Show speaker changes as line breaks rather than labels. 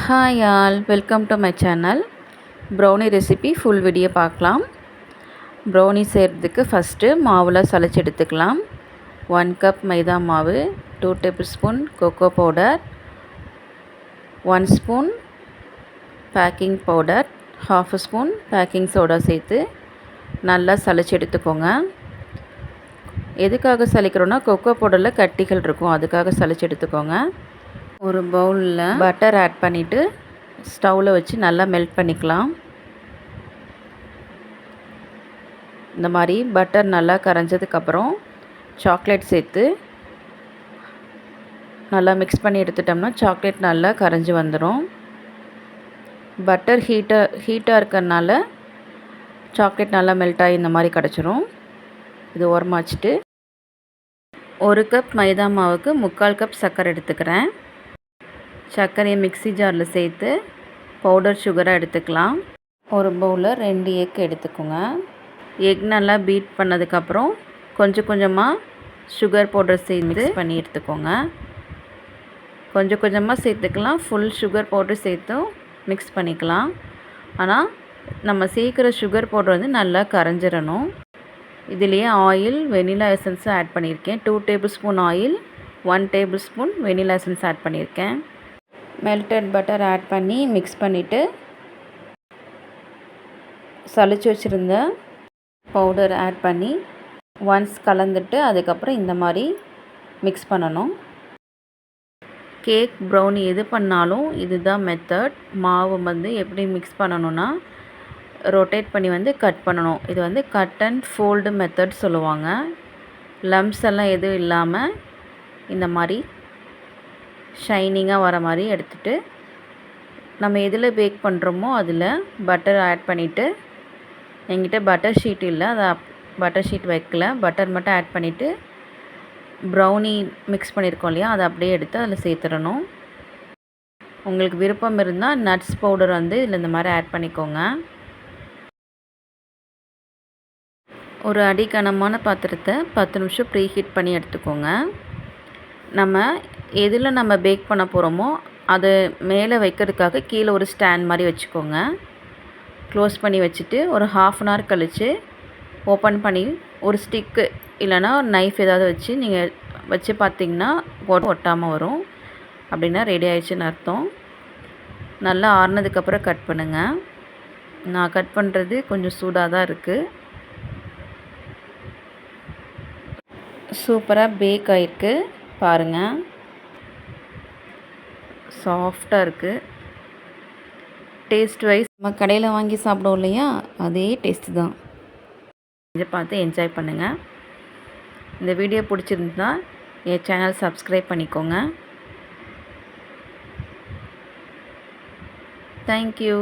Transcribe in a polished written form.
Hi all, welcome to my channel. Brownie recipe full video பார்க்கலாம். Brownie செய்கிறதுக்கு first மாவில் சளிச்சு எடுத்துக்கலாம். 1 கப் மைதா மாவு, 2 table spoon cocoa powder, 1 spoon baking powder, 1/2 spoon baking soda சேர்த்து நல்லா சளிச்சு எடுத்துக்கோங்க. எதுக்காக சலிக்கிறோன்னா கொக்கோ பவுடரில் கட்டிகள் இருக்கும், அதுக்காக சளிச்சு எடுத்துக்கோங்க. ஒரு பவுலில் பட்டர் ஆட் பண்ணிவிட்டு ஸ்டவ்வில் வச்சு நல்லா மெல்ட் பண்ணிக்கலாம். இந்த மாதிரி பட்டர் நல்லா கரைஞ்சதுக்கப்புறம் சாக்லேட் சேர்த்து நல்லா மிக்ஸ் பண்ணி எடுத்துட்டோம்னா சாக்லேட் நல்லா கரைஞ்சி வந்துடும். பட்டர் ஹீட்டாக இருக்கிறதுனால சாக்லேட் நல்லா மெல்ட் ஆகி இந்த மாதிரி கிடச்சிரும். இது ஓரமாக வச்சுட்டு 1 கப் மைதா மாவுக்கு 3/4 கப் சர்க்கரை எடுத்துக்கிறேன். சர்க்கரையை மிக்ஸி ஜாரில் சேர்த்து பவுடர் சுகராக எடுத்துக்கலாம். ஒரு பவுலில் 2 எக் எடுத்துக்கோங்க. எக் நல்லா பீட் பண்ணதுக்கப்புறம் கொஞ்சம் கொஞ்சமாக சுகர் பவுடர் சேர்த்து மிக்ஸ் பண்ணி எடுத்துக்கோங்க. கொஞ்சம் கொஞ்சமாக சேர்த்துக்கலாம், ஃபுல் சுகர் பவுடர் சேர்த்தும் மிக்ஸ் பண்ணிக்கலாம். ஆனால் நம்ம சேர்க்குற சுகர் பவுடர் வந்து நல்லா கரைஞ்சிடணும். இதுலேயே ஆயில், வெனிலா எசன்ஸும் ஆட் பண்ணியிருக்கேன். 2 tablespoon oil, 1 tablespoon vanilla essence add பண்ணியிருக்கேன். மெல்டட் பட்டர் ஆட் பண்ணி மிக்ஸ் பண்ணிவிட்டு சளிச்சு வச்சுருந்த பவுடர் ஆட் பண்ணி ஒன்ஸ் கலந்துட்டு அதுக்கப்புறம் இந்த மாதிரி மிக்ஸ் பண்ணணும். கேக், ப்ரௌனி எது பண்ணாலும் இதுதான் மெத்தட். மாவு வந்து எப்படி மிக்ஸ் பண்ணணுன்னா ரொட்டேட் பண்ணி வந்து கட் பண்ணணும். இது வந்து கட் அண்ட் ஃபோல்டு மெத்தட் சொல்லுவாங்க. லம்ப்ஸ் எல்லாம் எதுவும் இல்லாமல் இந்த மாதிரி ஷைனிங்காக வர மாதிரி எடுத்துகிட்டு நம்ம எதில் பேக் பண்ணுறோமோ அதில் பட்டர் ஆட் பண்ணிவிட்டு, என்கிட்ட பட்டர் ஷீட் இல்லை, அதை பட்டர் ஷீட் வைக்கல, பட்டர் மட்டும் ஆட் பண்ணிவிட்டு ப்ரௌனி மிக்ஸ் பண்ணியிருக்கோம் இல்லையா, அதை அப்படியே எடுத்து அதில் சேர்த்துடணும். உங்களுக்கு விருப்பம் இருந்தால் நட்ஸ் பவுடர் வந்து இதில் இந்த மாதிரி ஆட் பண்ணிக்கோங்க. ஒரு அடிகனமான பாத்திரத்தை 10 நிமிஷம் ப்ரீ ஹீட் பண்ணி எடுத்துக்கோங்க. எதில் நம்ம பேக் பண்ண போகிறோமோ அது மேலே வைக்கிறதுக்காக கீழே ஒரு ஸ்டாண்ட் மாதிரி வச்சுக்கோங்க. க்ளோஸ் பண்ணி வச்சுட்டு ஒரு 1/2 அன் ஹவர் கழித்து ஓப்பன் பண்ணி ஒரு ஸ்டிக்கு இல்லைனா நைஃப் ஏதாவது வச்சு நீங்கள் வச்சு பார்த்திங்கன்னா ஒட்டாமல் வரும். அப்படின்னா ரெடி ஆயிடுச்சுன்னு அர்த்தம். நல்லா ஆறுனதுக்கப்புறம் கட் பண்ணுங்கள். நான் கட் பண்ணுறது கொஞ்சம் சூடாக தான் இருக்குது. சூப்பராக பேக் ஆகிருக்கு பாருங்கள், சாஃப்டாக இருக்குது. டேஸ்ட் வைஸ் நம்ம கடையில் வாங்கி சாப்பிடுவோம் இல்லையா, அதே டேஸ்ட்டு தான். இதை பார்த்து என்ஜாய் பண்ணுங்கள். இந்த வீடியோ பிடிச்சிருந்தா என் சேனல் சப்ஸ்கிரைப் பண்ணிக்கோங்க. தேங்க்யூ.